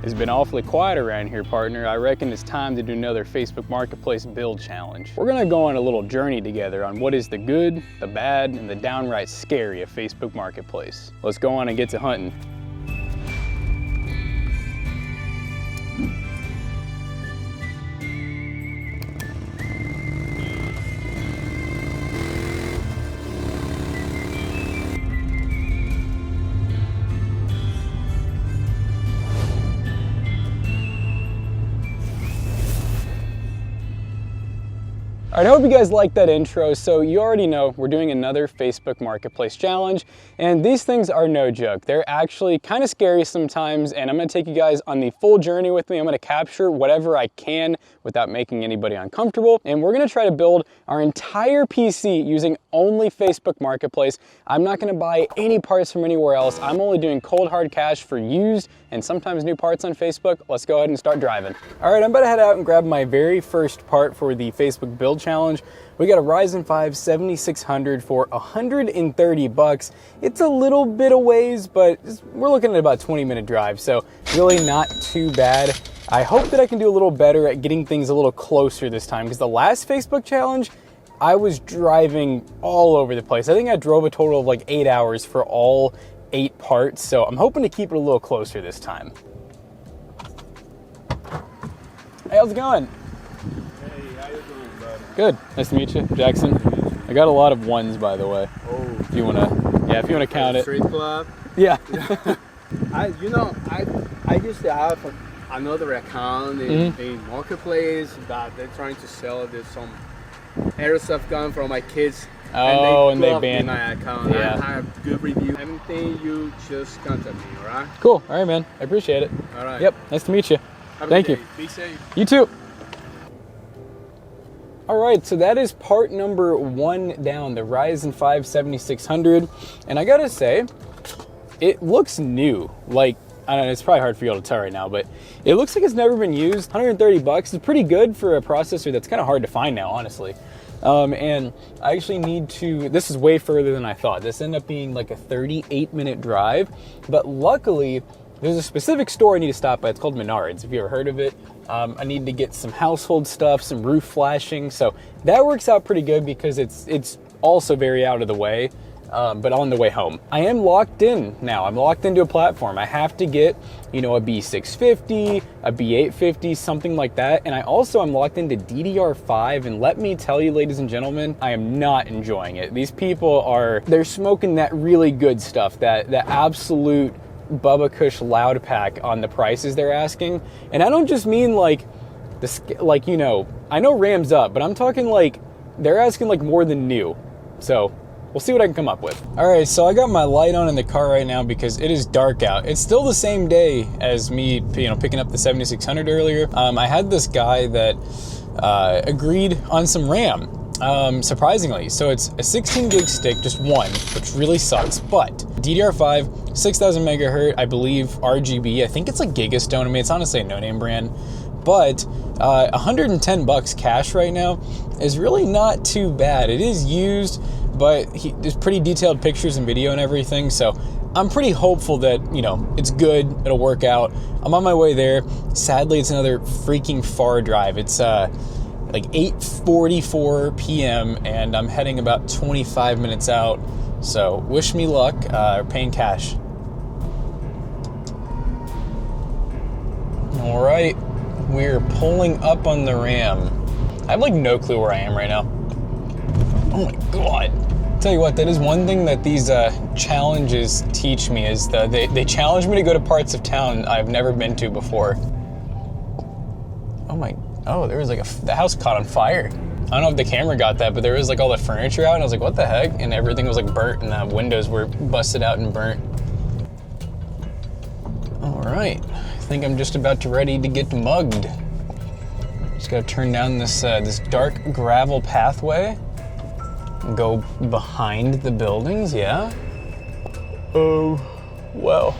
It's been awfully quiet around here, partner. I reckon it's time to do another Facebook Marketplace build challenge. We're gonna go on a little journey together on what is the good, the bad, and the downright scary of Facebook Marketplace. Let's go on and get to hunting. All right, I hope you guys liked that intro. So you already know we're doing another Facebook Marketplace challenge, and these things are no joke. They're actually kind of scary sometimes, and I'm gonna take you guys on the full journey with me. I'm gonna capture whatever I can without making anybody uncomfortable, and we're gonna try to build our entire PC using only Facebook Marketplace. I'm not gonna buy any parts from anywhere else. I'm only doing cold hard cash for used and sometimes new parts on Facebook. Let's go ahead and start driving. All right, I'm about to head out and grab my very first part for the Facebook build challenge. We got a Ryzen 5 7600 for 130 bucks. It's a little bit of ways, but we're looking at about 20-minute drive, so really not too bad. I hope that I can do a little better at getting things a little closer this time, because the last Facebook challenge, I was driving all over the place. I think I drove a total of like 8 hours for all 8 parts, so I'm hoping to keep it a little closer this time. Hey, how's it going? Hey, how you doing, buddy? Good. Nice to meet you, Jackson. I got a lot of ones, by the way. Oh. If you wanna count it. Street club. Yeah. I used to have another account in Marketplace that they're trying to sell some airsoft gun for my kids. Oh, and they blocked banned my account. Yeah. I have good review. Anything, you just contact me, all right? Cool. All right, man. I appreciate it. All right. Yep. Nice to meet you. Have a Thank good you. day. Be safe. You too. All right, so that is part number 1 down, the Ryzen 5 7600. And I gotta say, it looks new. Like, I don't know, it's probably hard for you all to tell right now, but it looks like it's never been used. 130 bucks is pretty good for a processor that's kind of hard to find now, honestly. And I actually need to, this is way further than I thought. This ended up being like a 38-minute drive, but luckily, there's a specific store I need to stop by. It's called Menards, if you ever heard of it. I need to get some household stuff, some roof flashing, so that works out pretty good because it's also very out of the way. But on the way home. I am locked in now. I'm locked into a platform. I have to get, a B650, a B850, something like that. And I also am locked into DDR5. And let me tell you, ladies and gentlemen, I am not enjoying it. These people they're smoking that really good stuff, that absolute Bubba Kush loud pack on the prices they're asking. And I don't just mean I know RAM's up, but I'm talking like they're asking like more than new. So we'll see what I can come up with. All right, so I got my light on in the car right now because it is dark out. It's still the same day as me, picking up the 7600 earlier. I had this guy that agreed on some RAM, surprisingly. So it's a 16 gig stick, just one, which really sucks, but DDR5, 6000 megahertz, I believe RGB. I think it's like Gigastone. I mean, it's honestly a no-name brand, but 110 bucks cash right now is really not too bad. It is used, but there's pretty detailed pictures and video and everything, so I'm pretty hopeful that, it's good, it'll work out. I'm on my way there. Sadly, it's another freaking far drive. It's like 8:44 p.m. and I'm heading about 25 minutes out, so wish me luck, paying cash. All right, we're pulling up on the RAM. I have like no clue where I am right now. Oh my God. Tell you what, that is one thing that these challenges teach me is that they challenge me to go to parts of town I've never been to before. There was the house caught on fire. I don't know if the camera got that, but there was like all the furniture out and I was like, what the heck? And everything was like burnt and the windows were busted out and burnt. All right, I think I'm just about ready to get mugged. Just gotta turn down this dark gravel pathway. Go behind the buildings, yeah? Oh, well.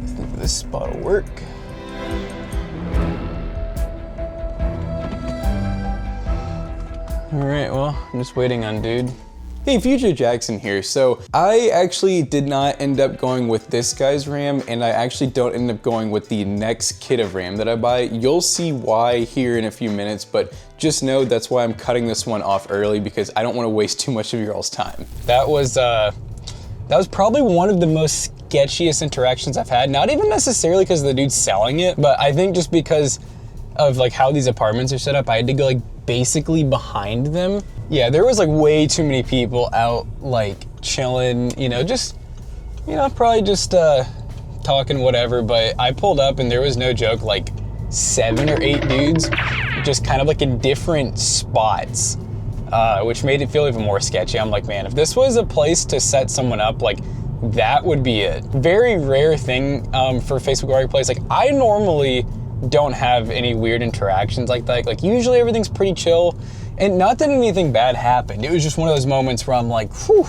I think this spot will work. All right, well, I'm just waiting on dude. Hey, Future Jackson here. So I actually did not end up going with this guy's RAM, and I actually don't end up going with the next kit of RAM that I buy. You'll see why here in a few minutes, but just know that's why I'm cutting this one off early, because I don't want to waste too much of your all's time. That was probably one of the most sketchiest interactions I've had. Not even necessarily because the dude's selling it, but I think just because of like how these apartments are set up, I had to go like basically behind them. Yeah, there was like way too many people out like chilling, you know, just, you know, probably just talking whatever, but I pulled up and there was no joke, like 7 or 8 dudes just kind of like in different spots, which made it feel even more sketchy. I'm like, man, if this was a place to set someone up, like that would be it. Very rare thing for Facebook Marketplace. Like I normally don't have any weird interactions like that. Like usually everything's pretty chill, and not that anything bad happened. It was just one of those moments where I'm like, whew,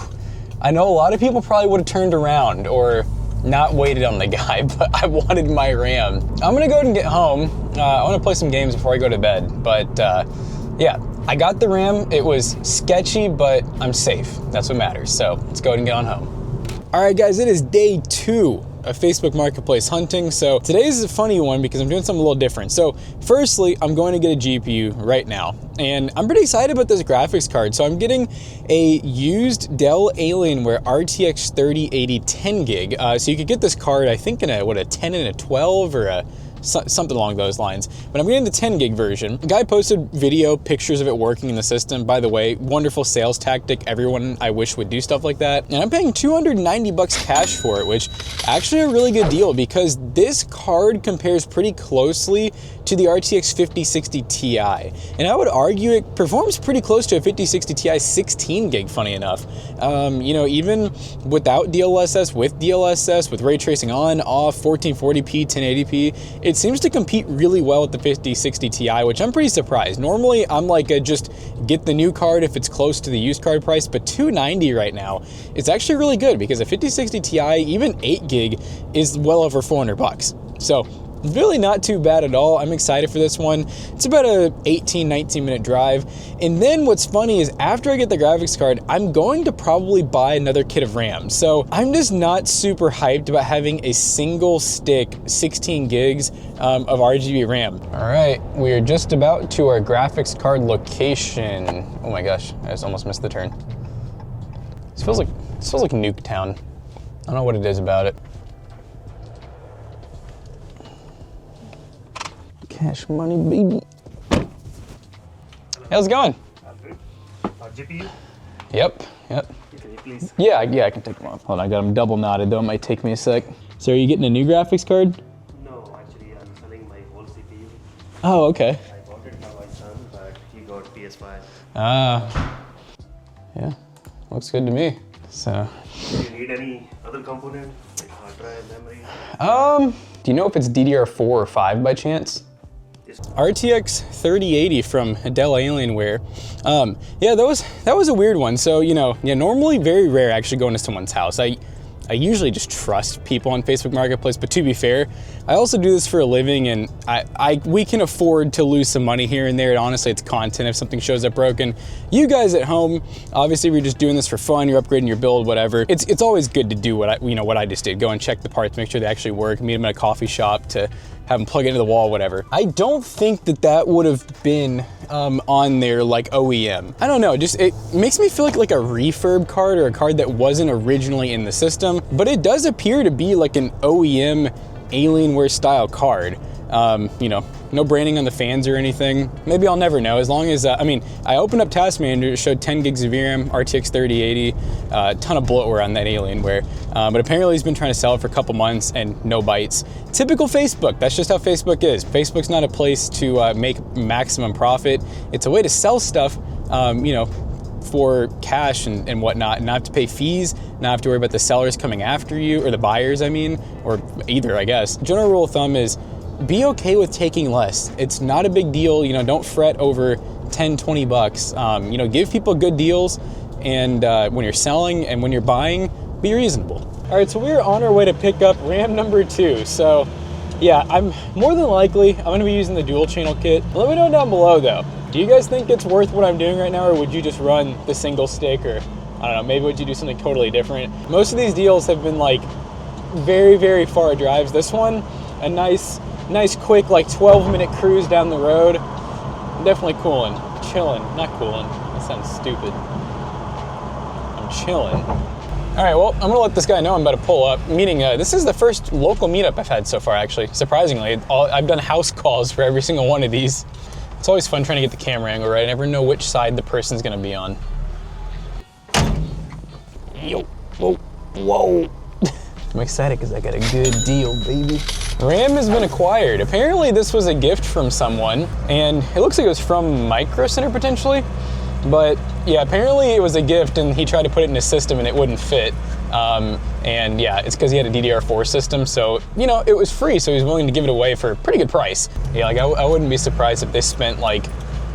I know a lot of people probably would have turned around or not waited on the guy, but I wanted my RAM. I'm gonna go ahead and get home. I wanna play some games before I go to bed, but yeah, I got the RAM. It was sketchy, but I'm safe. That's what matters. So let's go ahead and get on home. All right, guys, it is day 2 of Facebook Marketplace hunting. So today's is a funny one because I'm doing something a little different. So firstly, I'm going to get a GPU right now, and I'm pretty excited about this graphics card. So I'm getting a used Dell Alienware RTX 3080 10 gig. So you could get this card, I think in a, what, a 10 and a 12 or a something along those lines, but I'm getting the 10 gig version. The guy posted video, pictures of it working in the system. By the way, wonderful sales tactic. Everyone I wish would do stuff like that. And I'm paying 290 bucks cash for it, which actually a really good deal because this card compares pretty closely to the RTX 5060 Ti. And I would argue it performs pretty close to a 5060 Ti 16 gig, funny enough. You know, even without DLSS, with DLSS, with ray tracing on, off, 1440p, 1080p, it seems to compete really well with the 5060 Ti, which I'm pretty surprised. Normally, I'm like, just get the new card if it's close to the used card price, but 290 right now is actually really good because a 5060 Ti, even 8 gig, is well over 400 bucks. So really not too bad at all. I'm excited for this one. It's about a 18-19 minute drive. And then what's funny is after I get the graphics card, I'm going to probably buy another kit of RAM. So I'm just not super hyped about having a single stick 16 gigs of RGB RAM. All right, we are just about to our graphics card location. Oh my gosh, I just almost missed the turn. This feels like Nuketown. I don't know what it is about it. Cash money, baby. How's it going? GPU? Yep. Can you please? Yeah, I can take them off. Hold on, I got them double knotted though. It might take me a sec. So are you getting a new graphics card? No, actually I'm selling my whole CPU. Oh, okay. I bought it for my son, but he got PS5. Ah. Yeah, looks good to me. So. Do you need any other component, like hard drive, memory? Do you know if it's DDR4 or 5 by chance? RTX 3080 from Dell Alienware. Yeah, that was a weird one. So, you know, yeah, normally very rare actually going to someone's house. I usually just trust people on Facebook Marketplace, but to be fair, I also do this for a living, and we can afford to lose some money here and there. And honestly, it's content if something shows up broken. You guys at home, obviously, we're just doing this for fun. You're upgrading your build, whatever. It's always good to do what I just did. Go and check the parts, make sure they actually work. Meet them at a coffee shop to have them plug into the wall, whatever. I don't think that would have been on there like OEM. I don't know, just it makes me feel like a refurb card or a card that wasn't originally in the system, but it does appear to be like an OEM Alienware style card. You know, no branding on the fans or anything. Maybe I'll never know, as long as, I mean, I opened up Task Manager, it showed 10 gigs of VRAM, RTX 3080, a ton of bloatware on that Alienware. But apparently he's been trying to sell it for a couple months and no bites. Typical Facebook, that's just how Facebook is. Facebook's not a place to make maximum profit. It's a way to sell stuff, you know, for cash and whatnot, and not have to pay fees, not have to worry about the sellers coming after you, or the buyers, I mean, or either, I guess. General rule of thumb is be okay with taking less. It's not a big deal, you know, don't fret over 10, 20 bucks. You know, give people good deals, and when you're selling and when you're buying, be reasonable. All right, so we're on our way to pick up RAM number 2. So yeah, I'm more than likely, I'm gonna be using the dual channel kit. Let me know down below though, Do you guys think it's worth what I'm doing right now, or would you just run the single stick, or I don't know, maybe would you do something totally different? Most of these deals have been like very, very far drives. This one, a nice quick like 12-minute cruise down the road. Definitely cooling, chilling, not cooling. That sounds stupid. I'm chilling. All right, well, I'm gonna let this guy know I'm about to pull up. Meaning, this is the first local meetup I've had so far, actually. Surprisingly, I've done house calls for every single one of these. It's always fun trying to get the camera angle right. I never know which side the person's gonna be on. Yo, whoa, whoa. I'm excited because I got a good deal, baby. RAM has been acquired. Apparently this was a gift from someone, and it looks like it was from Micro Center potentially. But yeah, apparently it was a gift and he tried to put it in his system and it wouldn't fit. And yeah, it's because he had a DDR4 system, so, you know, it was free, so he was willing to give it away for a pretty good price. Yeah, like I wouldn't be surprised if they spent like,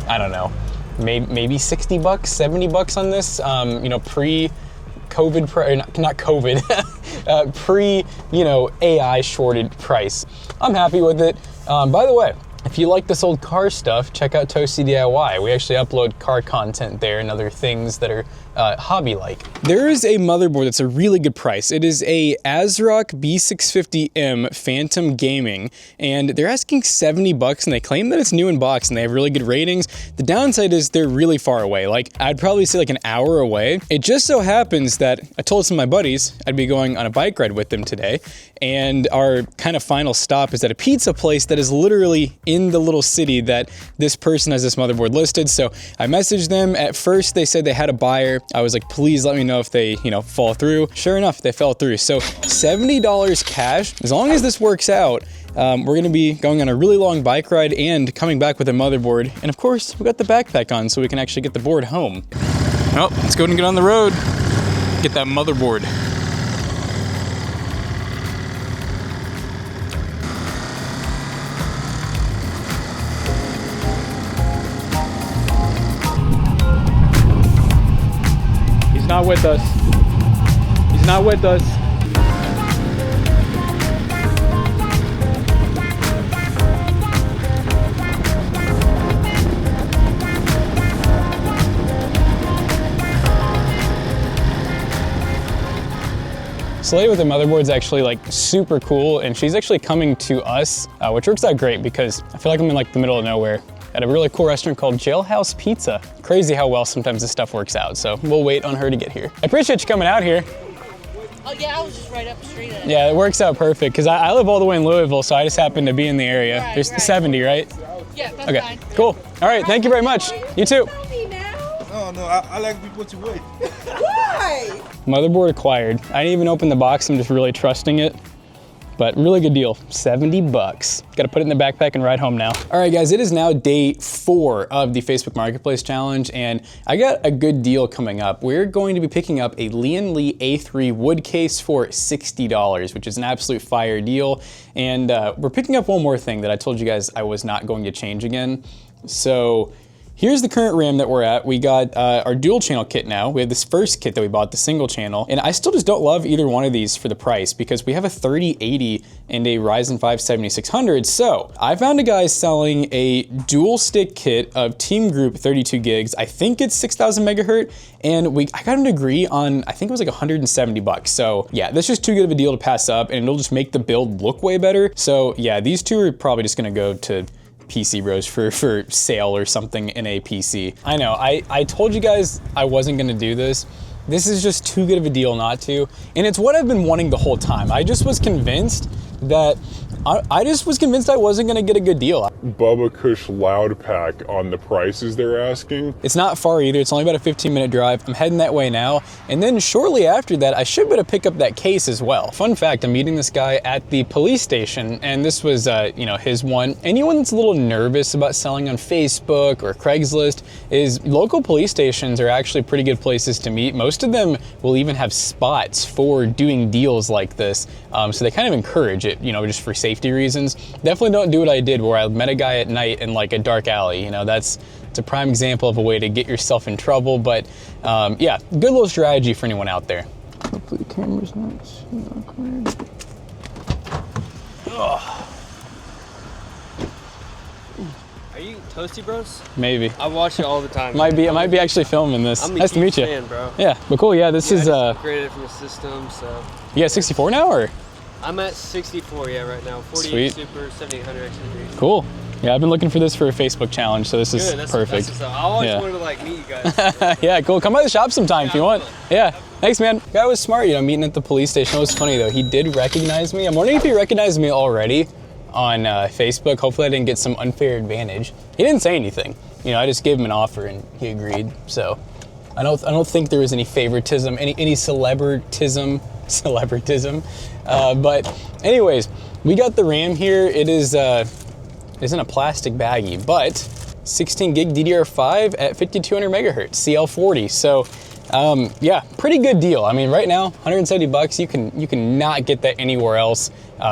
I don't know, maybe 60 bucks, 70 bucks on this, you know, pre-COVID, not COVID, pre, you know, AI shorted price. I'm happy with it. By the way, if you like this old car stuff, check out Toasty DIY. We actually upload car content there and other things that are hobby-like. There is a motherboard that's a really good price. It is a ASRock B650M Phantom Gaming, and they're asking 70 bucks, and they claim that it's new in box and they have really good ratings. The downside is they're really far away. Like, I'd probably say like an hour away. It just so happens that I told some of my buddies I'd be going on a bike ride with them today, and our kind of final stop is at a pizza place that is literally in the little city that this person has this motherboard listed. So I messaged them. At first they said they had a buyer. I was like, please let me know if they, you know, fall through. Sure enough, they fell through. So $70 cash. As long as this works out, we're gonna be going on a really long bike ride and coming back with a motherboard. And of course, we got the backpack on so we can actually get the board home. Well, let's go ahead and get on the road. Get that motherboard. He's not with us. He's not with us. Slay with the motherboard's actually like super cool, and she's actually coming to us, which works out great because I feel like I'm in like the middle of nowhere at a really cool restaurant called Jailhouse Pizza. Crazy how well sometimes this stuff works out, so we'll wait on her to get here. I appreciate you coming out here. Oh yeah, I was just right up the street. Yeah, it works out perfect because I live all the way in Louisville, so I just happen to be in the area. Right, There's right. 70, right? Yeah, that's Okay, fine. cool. All right, thank you very much. You too. No, I like people to wait. Why? Motherboard acquired. I didn't even open the box, I'm just really trusting it. But really good deal, 70 bucks. Gotta put it in the backpack and ride home now. All right guys, it is now day 4 of the Facebook Marketplace Challenge, and I got a good deal coming up. We're going to be picking up a Lian A3 wood case for $60, which is an absolute fire deal. And we're picking up one more thing that I told you guys I was not going to change again. So, here's the current RAM that we're at. We got our dual channel kit now. We have this first kit that we bought, the single channel, and I still just don't love either one of these for the price because we have a 3080 and a Ryzen 5 7600. So I found a guy selling a dual stick kit of TeamGroup 32 gigs. I think it's 6,000 megahertz, and I got him to agree on, I think it was like 170 bucks. So yeah, that's just too good of a deal to pass up, and it'll just make the build look way better. So yeah, these two are probably just gonna go to PC Bros for sale or something in a PC. I know, I told you guys I wasn't gonna do this. This is just too good of a deal not to. And it's what I've been wanting the whole time. I just was convinced that, I wasn't gonna get a good deal. Bubba Kush Loud Pack on the prices they're asking. It's not far either, it's only about a 15-minute drive. I'm heading that way now. And then shortly after that, I should be able to pick up that case as well. Fun fact, I'm meeting this guy at the police station, and this was, you know, his one. Anyone that's a little nervous about selling on Facebook or Craigslist, is local police stations are actually pretty good places to meet. Most of them will even have spots for doing deals like this. So they kind of encourage it, you know, just for safety reasons. Definitely don't do what I did where I met a guy at night in like a dark alley. You know, it's a prime example of a way to get yourself in trouble, but yeah, good little strategy for anyone out there. Hopefully the camera's not so awkward. Are you Toasty Bros? Maybe. I watch it all the time. I might be actually filming this. I'm a Nice to meet you. fan, bro. Yeah, but cool. Yeah, this is. I just upgraded it from the system, so. You got 64 now, or? I'm at 64, yeah, right now. 48 Super, 7800 XT3. Cool. Yeah, I've been looking for this for a Facebook challenge, so this is perfect. That's I always wanted to like meet you guys. Yeah, cool. Come by the shop sometime if you want. Yeah. Thanks, man. Guy was smart, you know, meeting at the police station. It was funny though. He did recognize me. I'm wondering if he recognized me already on Facebook. Hopefully I didn't get some unfair advantage. He didn't say anything. You know, I just gave him an offer and he agreed. So I don't think there was any favoritism, any celebritism. But anyways, we got the RAM here. It is it's in a plastic baggie, but 16 gig DDR5 at 5200 megahertz, CL40. So yeah, pretty good deal. I mean, right now, 170 bucks, you can not get that anywhere else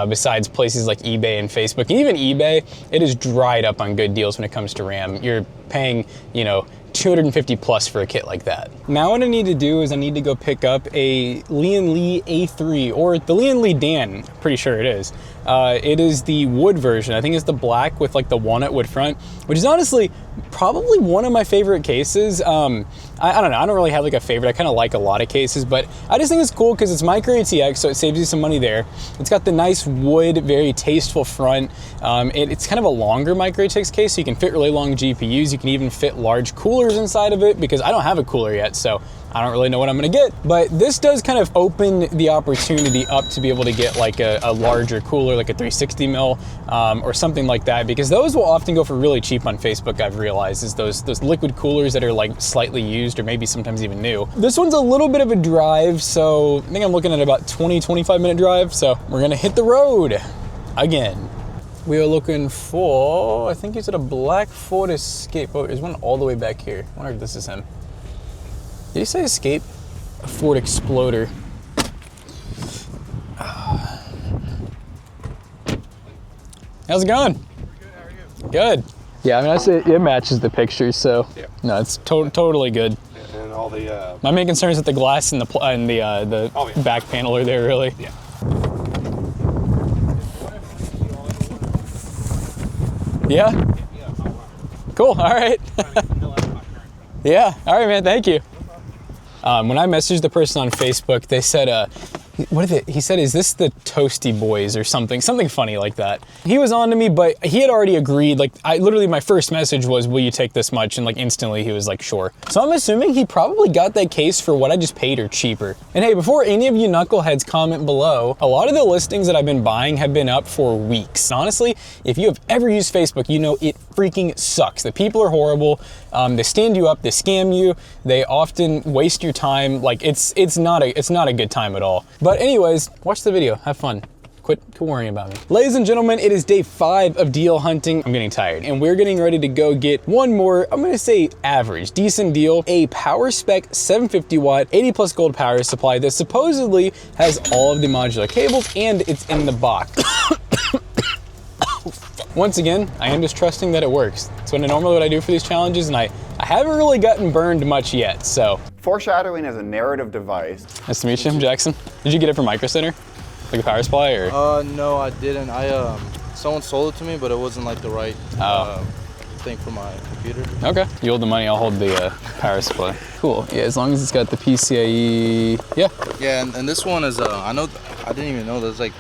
besides places like eBay and Facebook. And even eBay, it is dried up on good deals when it comes to RAM. You're paying, you know, 250 plus for a kit like that. Now what I need to do is I need to go pick up a Lian Li A3, or the Lian Li Dan, pretty sure it is. It is the wood version. I think it's the black with like the walnut wood front, which is honestly probably one of my favorite cases. I don't know, I don't really have like a favorite. I kind of like a lot of cases, but I just think it's cool because it's micro ATX, so it saves you some money there. It's got the nice wood, very tasteful front. It's kind of a longer micro ATX case, so you can fit really long GPUs. You can even fit large coolers inside of it because I don't have a cooler yet, so I don't really know what I'm gonna get. But this does kind of open the opportunity up to be able to get like a larger cooler, like a 360 mil or something like that, because those will often go for really cheap on Facebook. I've realized is those liquid coolers that are like slightly used or maybe sometimes even new. This one's a little bit of a drive, so I think I'm looking at about 20-25 minute drive. So we're gonna hit the road again. We are looking for, I think he's at a black Ford Escape. Oh, there's one all the way back here. I wonder if this is him. Did he say Escape? A Ford Exploder. How's it going? Pretty good, how are you? Good. Yeah, I mean, I say it matches the picture, so yeah. No, it's totally good. And all the my main concern is that the glass and the back panel are there, really. Yeah. Yeah? Cool, all right. Yeah, all right, man, thank you. When I messaged the person on Facebook, they said, he said, is this the Toasty Boys or something funny like that. He was on to me, but he had already agreed. Like, literally my first message was, will you take this much? And like instantly he was like, sure. So I'm assuming he probably got that case for what I just paid or cheaper. And hey, before any of you knuckleheads comment below, a lot of the listings that I've been buying have been up for weeks. Honestly, if you have ever used Facebook, you know it freaking sucks. The people are horrible. They stand you up, they scam you, they often waste your time. Like it's not a good time at all. But anyways, watch the video, have fun. Quit worrying about me. Ladies and gentlemen, it is day 5 of deal hunting. I'm getting tired and we're getting ready to go get one more, I'm gonna say average, decent deal, a power spec 750 watt, 80 plus gold power supply that supposedly has all of the modular cables and it's in the box. Once again, I am just trusting that it works. It's normally what I do for these challenges, and I haven't really gotten burned much yet, so. Foreshadowing is a narrative device. Nice to meet you, I'm Jackson. Did you get it from Micro Center? Like a power supply, or? No, I didn't. Someone sold it to me, but it wasn't like the right thing for my computer. Okay, you hold the money, I'll hold the power supply. Cool, yeah, as long as it's got the PCIe, yeah. Yeah, and this one is, I didn't even know there's like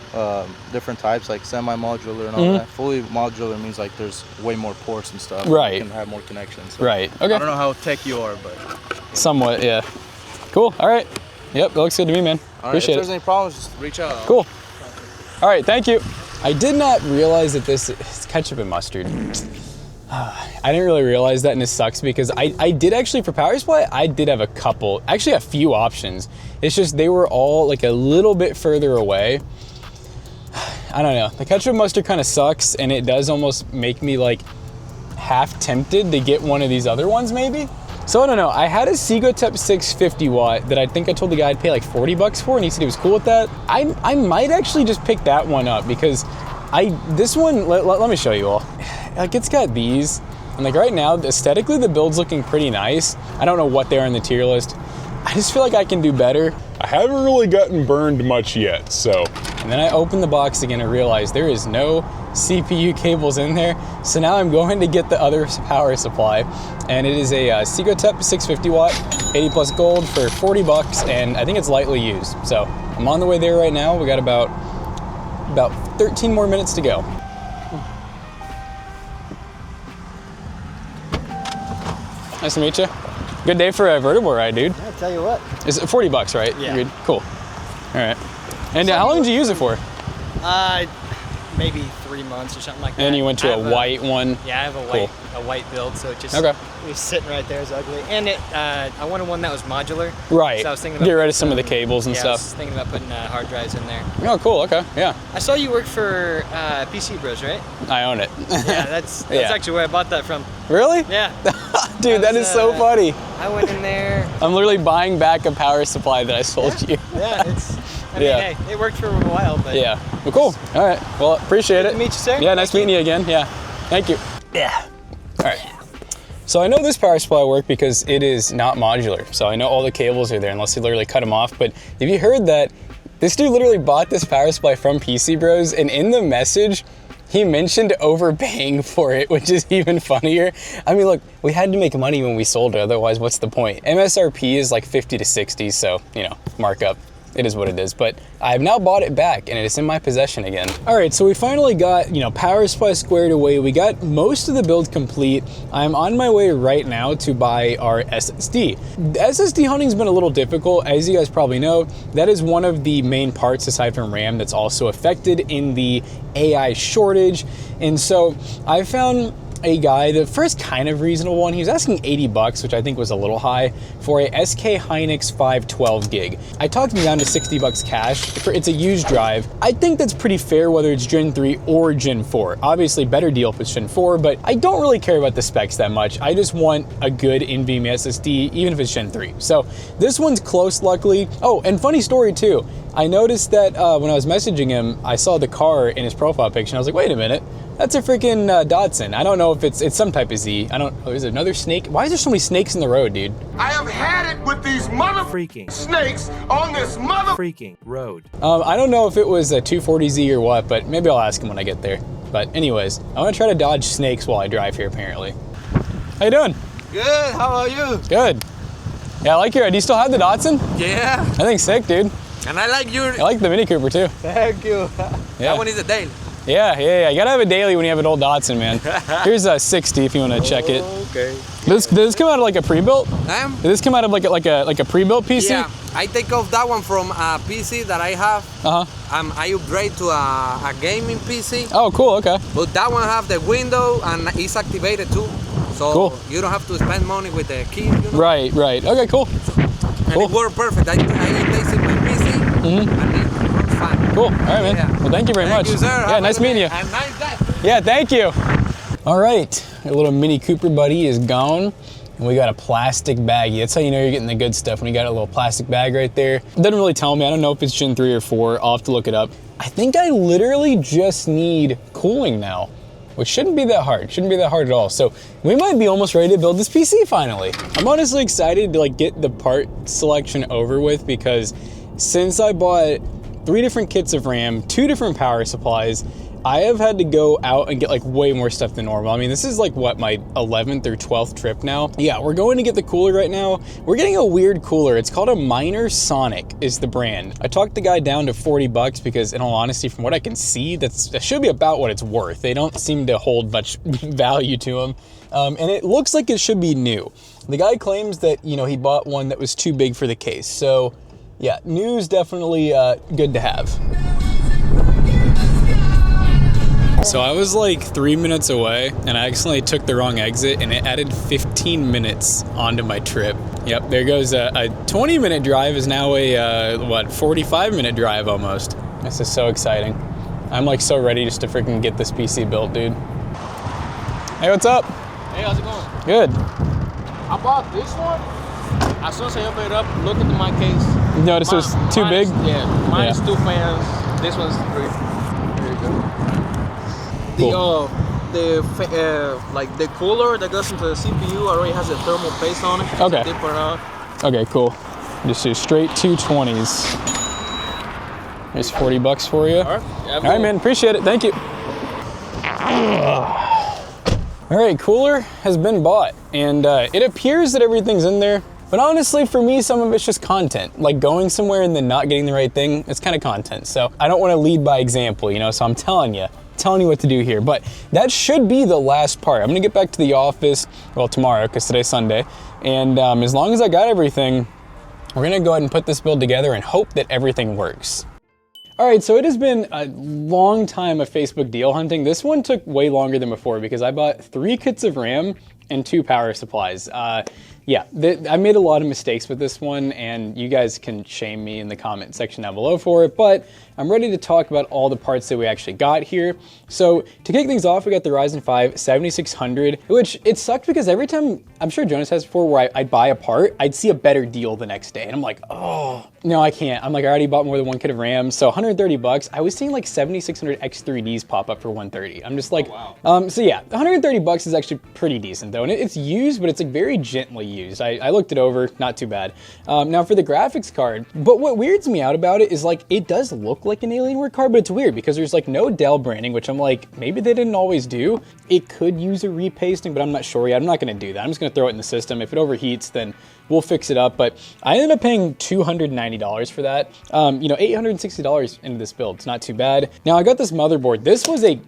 different types, like semi-modular and all that. Fully modular means like there's way more ports and stuff. Right. You can have more connections. So right, okay. I don't know how tech you are, but. Somewhat, yeah. Cool, all right. Yep, that looks good to me, man. All right, appreciate if there's any problems, just reach out. Cool. All right, thank you. I did not realize that this is ketchup and mustard. I didn't really realize that, and it sucks because I did actually, for power supply, I did have actually a few options. It's just they were all like a little bit further away. I don't know. The ketchup and mustard kind of sucks, and it does almost make me like half tempted to get one of these other ones maybe. So I don't know. I had a Segotep 650 watt that I think I told the guy I'd pay like 40 bucks for, and he said he was cool with that. I might actually just pick that one up because this one, let me show you all. Like it's got these, and like right now, aesthetically the build's looking pretty nice. I don't know what they are in the tier list. I just feel like I can do better. I haven't really gotten burned much yet, so. And then I opened the box again and realized there is no CPU cables in there. So now I'm going to get the other power supply, and it is a Segotep 650 watt, 80 plus gold for 40 bucks, and I think it's lightly used. So I'm on the way there right now. We got about 13 more minutes to go. Nice to meet you. Good day for a vertible ride, dude. I'll tell you what. Is it 40 bucks, right? Yeah. Good. Cool. All right. And how long did you use it for? Maybe 3 months or something like that. And you went to a white one? Yeah, I have a white build, so it just okay. It was sitting right there, it's ugly. And I wanted one that was modular. Right. So I was thinking about get rid of some of the cables and stuff. I was thinking about putting hard drives in there. Oh, cool. Okay. Yeah. I saw you work for PC Bros, right? I own it. Yeah, that's actually where I bought that from. Really? Yeah. Dude, that is so funny. I went in there. I'm literally buying back a power supply that I sold you. Yeah, I mean, hey, it worked for a while, but. Yeah. Well, cool. All right. Well, appreciate it. Good to meet you, sir. Yeah, nice meeting you again. Yeah. Thank you. Yeah. All right. So I know this power supply worked because it is not modular. So I know all the cables are there unless you literally cut them off. But have you heard that this dude literally bought this power supply from PC Bros, and in the message, he mentioned overpaying for it, which is even funnier. I mean, look, we had to make money when we sold it. Otherwise, what's the point? MSRP is like 50 to 60. So, you know, markup. It is what it is, but I've now bought it back and it is in my possession again. All right, so we finally got, power supply squared away. We got most of the build complete. I'm on my way right now to buy our SSD. The SSD hunting's been a little difficult. As you guys probably know, that is one of the main parts aside from RAM that's also affected in the AI shortage. And so I found a guy, the first kind of reasonable one, he was asking 80 bucks, which I think was a little high, for a SKYhnix 512 gig. I talked him down to 60 bucks cash. It's a used drive. I think that's pretty fair whether it's Gen 3 or Gen 4. Obviously better deal if it's Gen 4, but I don't really care about the specs that much. I just want a good NVMe SSD, even if it's Gen 3. So this one's close, luckily. Oh, and funny story too. I noticed that when I was messaging him, I saw the car in his profile picture and I was like, wait a minute. That's a freaking Datsun. I don't know if it's some type of Z. I don't. Oh, is it another snake? Why is there so many snakes in the road, dude? I have had it with these freaking snakes on this freaking road. I don't know if it was a 240Z or what, but maybe I'll ask him when I get there. But anyways, I'm gonna try to dodge snakes while I drive here. Apparently. How you doing? Good. How are you? Good. Yeah, I like your. Do you still have the Datsun? Yeah. I think sick, dude. And I like your. I like the Mini Cooper too. Thank you. Yeah. That one is a daily. Yeah. You gotta have a daily when you have an old Datsun, man. Here's a 60 if you want to check it. Okay. Does this come out of like a pre-built? Did this come out of like a pre-built PC? Yeah. I take off that one from a PC that I have. I upgrade to a gaming PC. Oh, cool. Okay. But that one have the window and it's activated too. So cool. You don't have to spend money with the key. Right. Okay. Cool. And it worked perfect. I place it with PC. And it runs fine. Cool. All right, man. Yeah. Well, thank you very much. Thank you, sir. Yeah, nice meeting you. And nice day. Yeah, thank you. All right, our little Mini Cooper buddy is gone. And we got a plastic baggie. That's how you know you're getting the good stuff, when you got a little plastic bag right there. It doesn't really tell me. I don't know if it's Gen 3 or 4. I'll have to look it up. I think I literally just need cooling now, which shouldn't be that hard. Shouldn't be that hard at all. So we might be almost ready to build this PC finally. I'm honestly excited to get the part selection over with, because since I bought 3 different kits of RAM, 2 different power supplies, I have had to go out and get way more stuff than normal. I mean, this is what, my 11th or 12th trip now? Yeah, we're going to get the cooler right now. We're getting a weird cooler. It's called a MinorSonic is the brand. I talked the guy down to 40 bucks because, in all honesty, from what I can see, that should be about what it's worth. They don't seem to hold much value to them. And it looks like it should be new. The guy claims that, he bought one that was too big for the case. So yeah, new is definitely good to have. So I was 3 minutes away and I accidentally took the wrong exit and it added 15 minutes onto my trip. Yep, there goes a 20-minute drive is now a 45-minute drive almost. This is so exciting. I'm so ready just to freaking get this PC built, dude. Hey, what's up? Hey, how's it going? Good. I bought this one. As soon as I open it up, look into my case. You noticed it was too big? Yeah, mine is 2 fans. This one's 3. There you go. Cool. The cooler that goes into the CPU already has a thermal paste on it. Okay. Dip it off. Okay, cool. Just do straight 220s. There's 40 bucks for you. All right, man, appreciate it. Thank you. All right, cooler has been bought, and it appears that everything's in there. But honestly, for me, some of it's just content. Like going somewhere and then not getting the right thing, it's kind of content. So I don't want to lead by example, you know, so I'm telling you what to do here. But that should be the last part. I'm gonna get back to the office, well, tomorrow, because today's Sunday. And as long as I got everything, we're gonna go ahead and put this build together and hope that everything works. All right, so it has been a long time of Facebook deal hunting. This one took way longer than before because I bought 3 kits of RAM and 2 power supplies. Yeah, I made a lot of mistakes with this one, and you guys can shame me in the comment section down below for it, but I'm ready to talk about all the parts that we actually got here. So to kick things off, we got the Ryzen 5 7600, which it sucked because every time, I'm sure Jonas has before, where I'd buy a part, I'd see a better deal the next day, and I'm like, oh, no, I can't. I'm like, I already bought more than 1 kit of RAM, so 130 bucks. I was seeing like 7600 X3Ds pop up for 130. I'm just like, oh, wow. So yeah, 130 bucks is actually pretty decent though, and it's used, but it's like very gently used. I looked it over, not too bad. Now for the graphics card, but what weirds me out about it is like, it does look like an Alienware card, but it's weird because there's like no Dell branding, which I'm like, maybe they didn't always do. It could use a repasting, but I'm not sure yet. I'm not gonna do that. I'm just gonna throw it in the system. If it overheats, then we'll fix it up. But I ended up paying $290 for that. You know, $860 into this build. It's not too bad. Now I got this motherboard. This was a,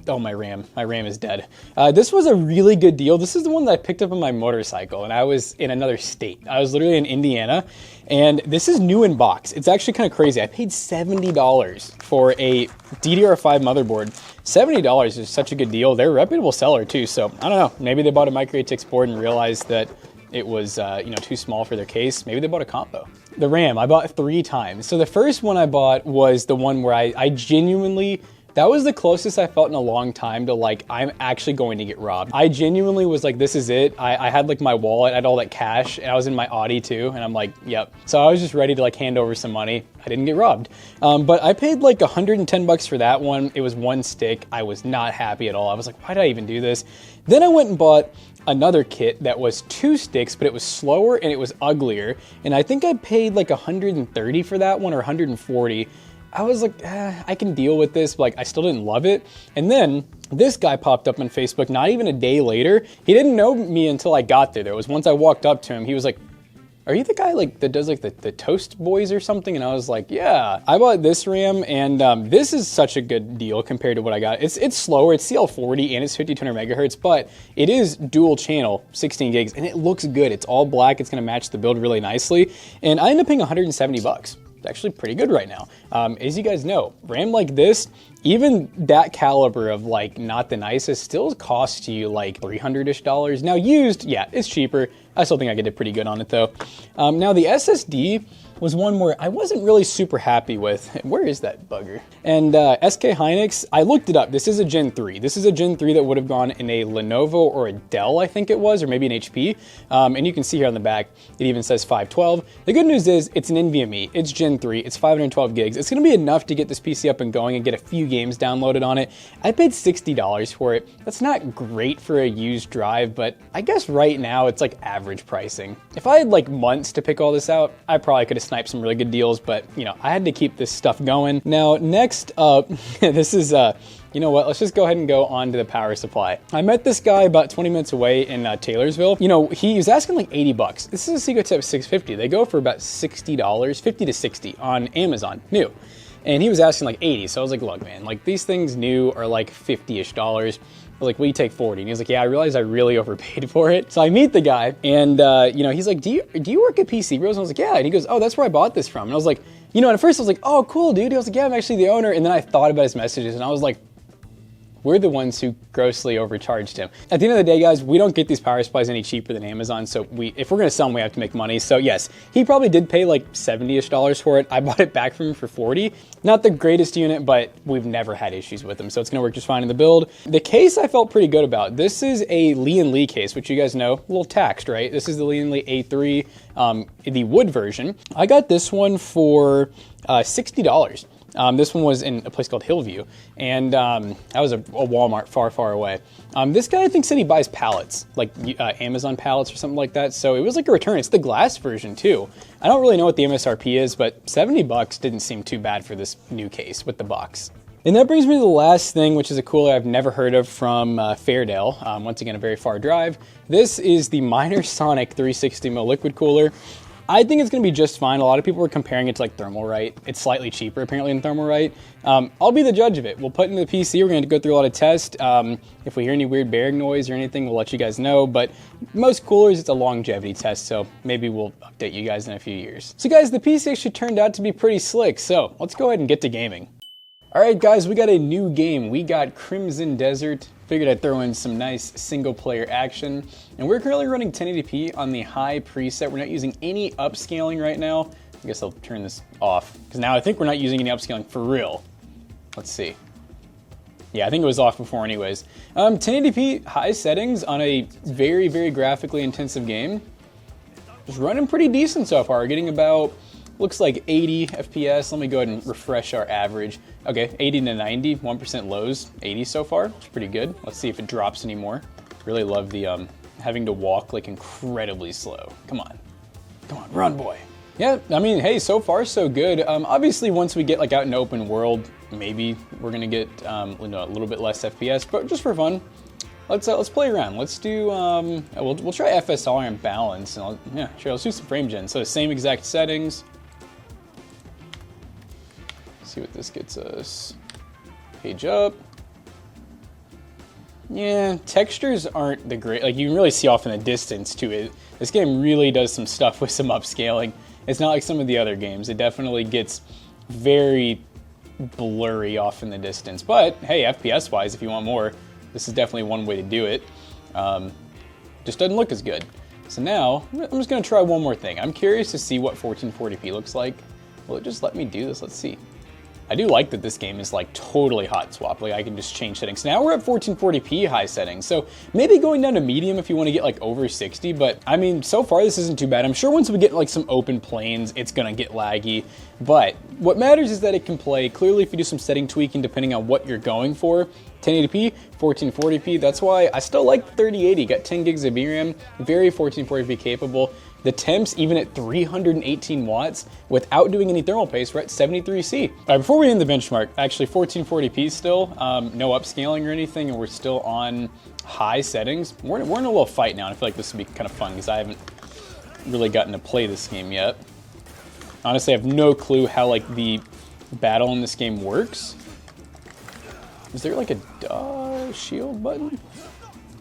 oh, my RAM is dead. This was a really good deal. This is the one that I picked up on my motorcycle, and I was in another state. I was literally in Indiana, and this is new in box. It's actually kind of crazy. I paid $70 for a DDR5 motherboard. $70 is such a good deal. They're a reputable seller too, so I don't know. Maybe they bought a micro ATX board and realized that it was you know, too small for their case. Maybe they bought a combo. The RAM, I bought 3 times. So the first one I bought was the one where I genuinely, that was the closest I felt in a long time to like, I'm actually going to get robbed. I genuinely was like, this is it. I had like my wallet, I had all that cash, and I was in my Audi too, and I'm like, yep. So I was just ready to like hand over some money. I didn't get robbed. But I paid like 110 bucks for that one. It was 1 stick. I was not happy at all. I was like, why did I even do this? Then I went and bought another kit that was 2 sticks, but it was slower and it was uglier. And I think I paid like 130 for that one, or 140. I was like, I can deal with this, but like, I still didn't love it. And then this guy popped up on Facebook not even a day later. He didn't know me until I got there. There was once I walked up to him, he was like, are you the guy like that does like the Toast Boys or something? And I was like, yeah. I bought this RAM, and this is such a good deal compared to what I got. It's slower, it's CL40 and it's 5200 megahertz, but it is dual channel, 16 gigs, and it looks good. It's all black, it's gonna match the build really nicely. And I ended up paying 170 bucks. It's actually pretty good right now. As you guys know, RAM like this, even that caliber of like not the nicest, still costs you like $300-ish. Now used, yeah, it's cheaper. I still think I did pretty good on it though. Now the SSD was one where I wasn't really super happy with. Where is that bugger? And SKYhnix, I looked it up. This is a Gen 3. This is a Gen 3 that would have gone in a Lenovo or a Dell, I think it was, or maybe an HP. And you can see here on the back, it even says 512. The good news is it's an NVMe. It's Gen 3. It's 512 gigs. It's gonna be enough to get this PC up and going and get a few games downloaded on it. I paid $60 for it. That's not great for a used drive, but I guess right now it's like average pricing. If I had like months to pick all this out, I probably could have sniped some really good deals, but you know, I had to keep this stuff going. Now, next up, this is, you know what, let's just go ahead and go on to the power supply. I met this guy about 20 minutes away in Taylorsville. You know, he was asking like 80 bucks. This is a Segotep 650. They go for about $60, 50 to 60 on Amazon, new. And he was asking like 80, so I was like, look, man, like these things new are like $50-ish. I was like, will you take 40? And he was like, yeah, I realized I really overpaid for it. So I meet the guy, and you know, he's like, do you work at PC Bros? And I was like, yeah. And he goes, oh, that's where I bought this from. And I was like, you know, and at first I was like, oh, cool, dude. He was like, yeah, I'm actually the owner. And then I thought about his messages, and I was like, we're the ones who grossly overcharged him. At the end of the day, guys, we don't get these power supplies any cheaper than Amazon, so if we're gonna sell them, we have to make money. So yes, he probably did pay like $70-ish for it. I bought it back from him for 40. Not the greatest unit, but we've never had issues with them, so it's gonna work just fine in the build. The case I felt pretty good about. This is a Lian case, which you guys know, a little taxed, right? This is the Lian A3, the wood version. I got this one for $60. This one was in a place called Hillview, and that was a Walmart far, far away. This guy, I think, said he buys pallets, like Amazon pallets or something like that, so it was like a return. It's the glass version, too. I don't really know what the MSRP is, but 70 bucks didn't seem too bad for this new case with the box. And that brings me to the last thing, which is a cooler I've never heard of from Fairdale. Once again, a very far drive. This is the MinorSonic 360mm liquid cooler. I think it's going to be just fine. A lot of people were comparing it to like Thermalright. It's slightly cheaper apparently than Thermalright. I'll be the judge of it. We'll put it in the PC. We're going to go through a lot of tests. If we hear any weird bearing noise or anything, we'll let you guys know. But most coolers, it's a longevity test, so maybe we'll update you guys in a few years. So guys, the PC actually turned out to be pretty slick. So let's go ahead and get to gaming. All right, guys, we got a new game. We got Crimson Desert. Figured I'd throw in some nice single-player action. And we're currently running 1080p on the high preset. We're not using any upscaling right now. I guess I'll turn this off, because now I think we're not using any upscaling for real. Let's see. Yeah, I think it was off before anyways. 1080p high settings on a very, very graphically intensive game. Just running pretty decent so far. We're getting about, looks like 80 FPS. Let me go ahead and refresh our average. Okay, 80 to 90, 1% lows, 80 so far. It's pretty good. Let's see if it drops anymore. Really love the having to walk like incredibly slow. Come on, run, boy. Yeah, I mean, hey, so far so good. Obviously, once we get like out in the open world, maybe we're gonna get a little bit less FPS, but just for fun, let's play around. Let's do we'll try FSR and balance, and let's do some frame gen. So the same exact settings. See what this gets us. Page up. Yeah, textures aren't the great, like you can really see off in the distance to it. This game really does some stuff with some upscaling. It's not like some of the other games. It definitely gets very blurry off in the distance. But hey, FPS wise, if you want more, this is definitely one way to do it. Just doesn't look as good. So now, I'm just gonna try one more thing. I'm curious to see what 1440p looks like. Will it just let me do this? Let's see. I do like that this game is like totally hot swap. Like I can just change settings. Now we're at 1440p high settings. So maybe going down to medium if you want to get like over 60, but I mean, so far this isn't too bad. I'm sure once we get like some open planes, it's gonna get laggy, but what matters is that it can play. Clearly if you do some setting tweaking, depending on what you're going for, 1080p, 1440p, that's why I still like 3080, got 10 gigs of VRAM, very 1440p capable. The temps, even at 318 watts, without doing any thermal paste, we're at 73C. All right, before we end the benchmark, actually 1440p still, no upscaling or anything, and we're still on high settings. We're in a little fight now, and I feel like this would be kind of fun, because I haven't really gotten to play this game yet. Honestly, I have no clue how like the battle in this game works. Is there like a shield button?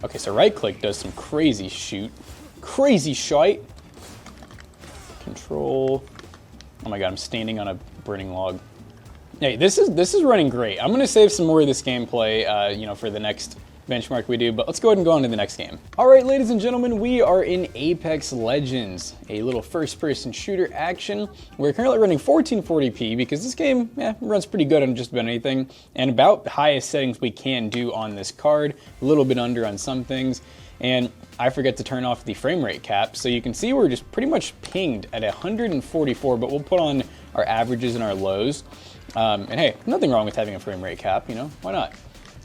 Okay, so right click does some crazy shoot. Crazy shite. Control. Oh my god, I'm standing on a burning log. Hey, this is running great. I'm gonna save some more of this gameplay, for the next benchmark we do, but let's go ahead and go on to the next game. All right, ladies and gentlemen, we are in Apex Legends, a little first-person shooter action. We're currently running 1440p because this game runs pretty good on just about anything, and about the highest settings we can do on this card, a little bit under on some things, and I forget to turn off the frame rate cap, so you can see we're just pretty much pinged at 144, but we'll put on our averages and our lows. And hey, nothing wrong with having a frame rate cap, why not?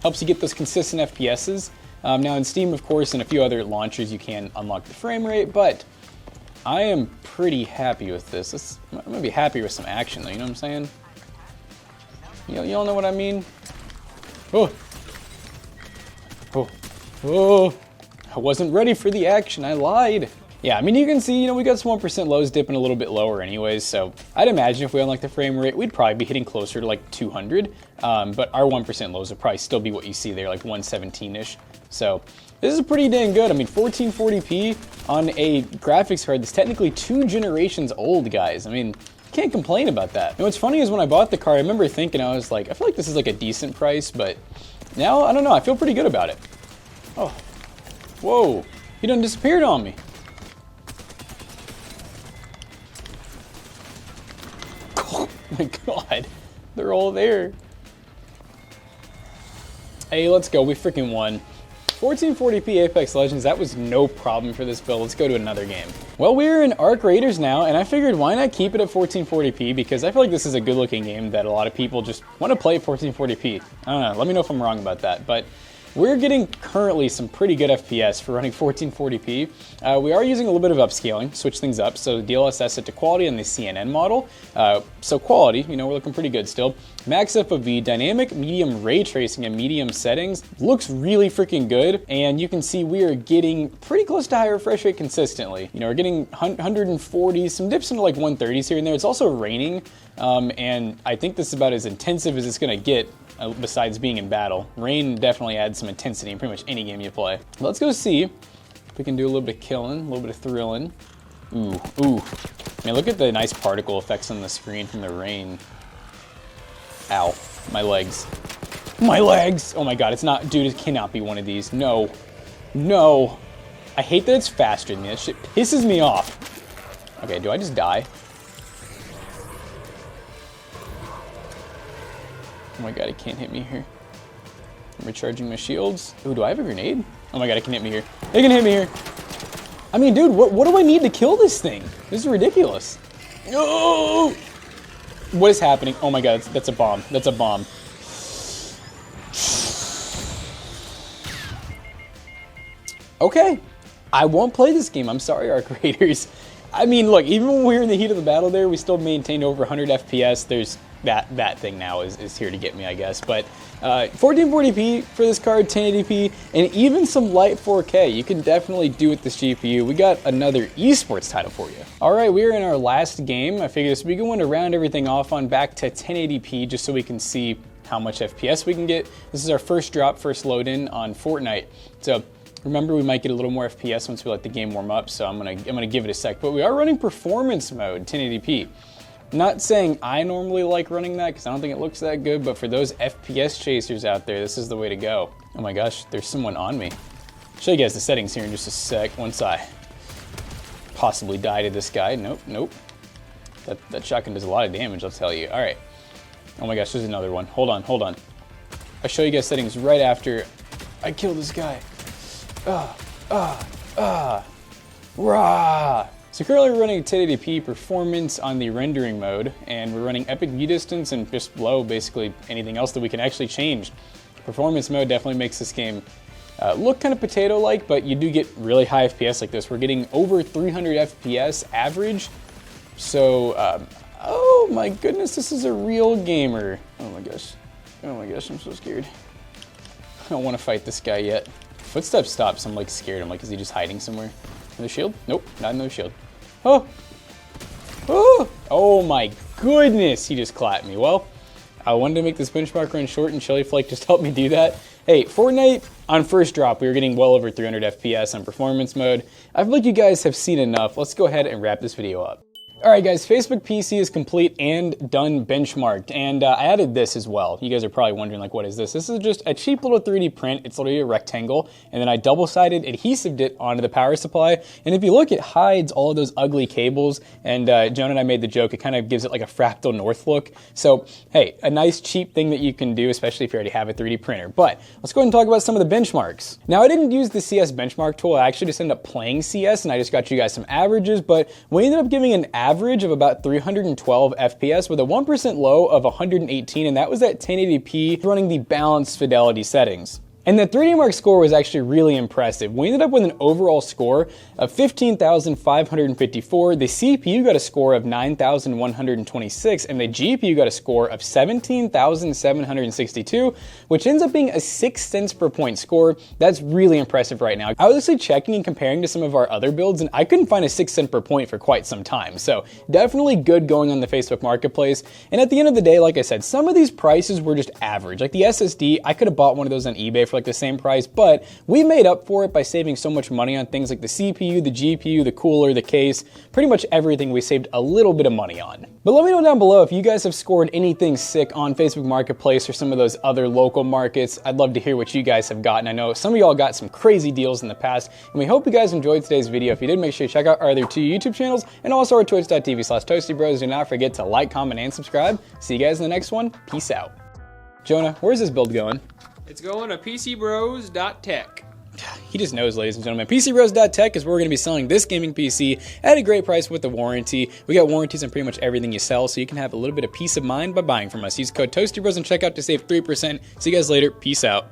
Helps you get those consistent FPSs. Now in Steam, of course, and a few other launchers, you can unlock the frame rate, but I am pretty happy with this. I'm gonna be happy with some action though, you know what I'm saying? You all know what I mean? Oh. I wasn't ready for the action, I lied. Yeah, I mean, you can see, we got some 1% lows dipping a little bit lower anyways, so I'd imagine if we unlock the frame rate, we'd probably be hitting closer to like 200, but our 1% lows would probably still be what you see there, like 117-ish. So this is pretty dang good. I mean, 1440p on a graphics card that's technically 2 generations old, guys. I mean, can't complain about that. And what's funny is when I bought the card, I remember thinking, I was like, I feel like this is like a decent price, but now, I don't know, I feel pretty good about it. Oh, whoa, he done disappeared on me. Oh my god, they're all there. Hey, let's go, we freaking won. 1440p Apex Legends, that was no problem for this build. Let's go to another game. Well, we're in Arc Raiders now, and I figured why not keep it at 1440p, because I feel like this is a good looking game that a lot of people just want to play at 1440p. I don't know, let me know if I'm wrong about that, but we're getting currently some pretty good FPS for running 1440p. We are using a little bit of upscaling, switch things up. So the DLSS set to quality on the CNN model. So quality, you know, we're looking pretty good still. Max FOV, dynamic medium ray tracing and medium settings looks really freaking good. And you can see we are getting pretty close to high refresh rate consistently. You know, we're getting 140, some dips into like 130s here and there. It's also raining. And I think this is about as intensive as it's gonna get besides being in battle. Rain definitely adds some intensity in pretty much any game you play. Let's go see if we can do a little bit of killing, a little bit of thrilling. Ooh, ooh. Man, look at the nice particle effects on the screen from the rain. Ow, my legs. My legs! Oh my god, it's not, dude, it cannot be one of these. No, no. I hate that it's faster than me. That shit pisses me off. Okay, do I just die? Oh my god, it can't hit me here. I'm recharging my shields. Ooh, do I have a grenade? Oh my god, it can hit me here. It can hit me here. I mean, dude, what do I need to kill this thing? This is ridiculous. No! What is happening? Oh my god, that's a bomb. That's a bomb. Okay, I won't play this game. I'm sorry, our creators. I mean, look, even when we were in the heat of the battle there, we still maintained over 100 FPS. There's that thing now is here to get me, I guess. But 1440p for this card, 1080p, and even some light 4K. You can definitely do with this GPU. We got another esports title for you. All right, we are in our last game. I figured this would be a good one to round everything off on back to 1080p just so we can see how much FPS we can get. This is our first drop, first load in on Fortnite. So remember, we might get a little more FPS once we let the game warm up, so I'm gonna give it a sec. But we are running performance mode, 1080p. Not saying I normally like running that because I don't think it looks that good, but for those FPS chasers out there, this is the way to go. Oh my gosh, there's someone on me. I'll show you guys the settings here in just a sec once I possibly die to this guy. Nope, nope. That shotgun does a lot of damage, I'll tell you. All right. Oh my gosh, there's another one. Hold on, hold on. I'll show you guys settings right after I kill this guy. Rah! So currently we're running 1080p performance on the rendering mode, and we're running epic view distance and just below basically anything else that we can actually change. Performance mode definitely makes this game look kind of potato-like, but you do get really high FPS like this. We're getting over 300 FPS average. So, oh my goodness, this is a real gamer. Oh my gosh. Oh my gosh, I'm so scared. I don't want to fight this guy yet. Footsteps stops, I'm like scared. I'm like, is he just hiding somewhere? Another shield? Nope, not another shield. Oh! Oh! Oh my goodness, he just clapped me. Well, I wanted to make this benchmark run short, and Chili Flake just helped me do that. Hey, Fortnite, on first drop, we were getting well over 300 FPS on performance mode. I feel like you guys have seen enough. Let's go ahead and wrap this video up. Alright guys, Facebook PC is complete and done benchmarked, and I added this as well. You guys are probably wondering, like, what is this? This is just a cheap little 3D print. It's literally a rectangle, and then I double-sided adhesived it onto the power supply, and if you look, it hides all of those ugly cables, and Jonah and I made the joke, it kind of gives it like a fractal north look. So, hey, a nice cheap thing that you can do, especially if you already have a 3D printer. But let's go ahead and talk about some of the benchmarks. Now, I didn't use the CS benchmark tool. I actually just ended up playing CS, and I just got you guys some averages, but we ended up giving an average of about 312 FPS with a 1% low of 118, and that was at 1080p running the balanced fidelity settings. And the 3D Mark score was actually really impressive. We ended up with an overall score of 15,554. The CPU got a score of 9,126, and the GPU got a score of 17,762, which ends up being a 6 cents per point score. That's really impressive right now. I was actually checking and comparing to some of our other builds, and I couldn't find a 6 cent per point for quite some time. So definitely good going on the Facebook Marketplace. And at the end of the day, like I said, some of these prices were just average. Like the SSD, I could have bought one of those on eBay for like the same price, but we made up for it by saving so much money on things like the CPU, the GPU, the cooler, the case, pretty much everything we saved a little bit of money on. But let me know down below if you guys have scored anything sick on Facebook Marketplace or some of those other local markets. I'd love to hear what you guys have gotten. I know some of y'all got some crazy deals in the past, and we hope you guys enjoyed today's video. If you did, make sure you check out our other 2 YouTube channels and also our twitch.tv/ToastyBros. Do not forget to like, comment, and subscribe. See you guys in the next one. Peace out. Jonah, where's this build going? It's going to PCBros.tech. He just knows, ladies and gentlemen. PCBros.tech is where we're going to be selling this gaming PC at a great price with a warranty. We got warranties on pretty much everything you sell, so you can have a little bit of peace of mind by buying from us. Use code ToastyBros and checkout to save 3%. See you guys later. Peace out.